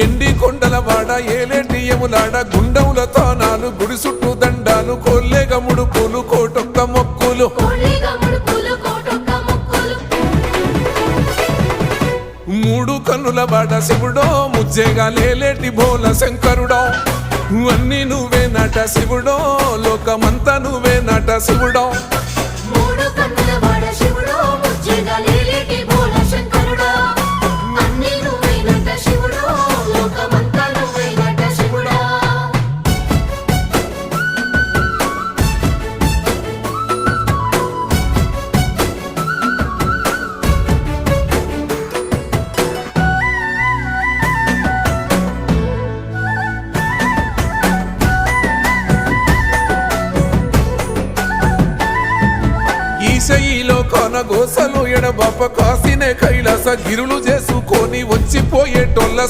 ఎండి కొండల వాడ ఏలేటి యములాడ గుండముల తానాలు గుడి చుట్టూ దండాలు కొల్లేగ ముడుపులు కోటొక్క మొక్కులు మూడు కన్నుల వాడ శివుడో ముజ్జేగా లేలేటి బోల శంకరుడో అన్ని నువ్వే నట శివుడో లోకమంతా నువ్వే నట శివుడో ఈశయిలో కొనగోసలు ఎడబాప కాసినే కైలాస గిరులు చేసుకొని వచ్చిపోయేటోళ్ళ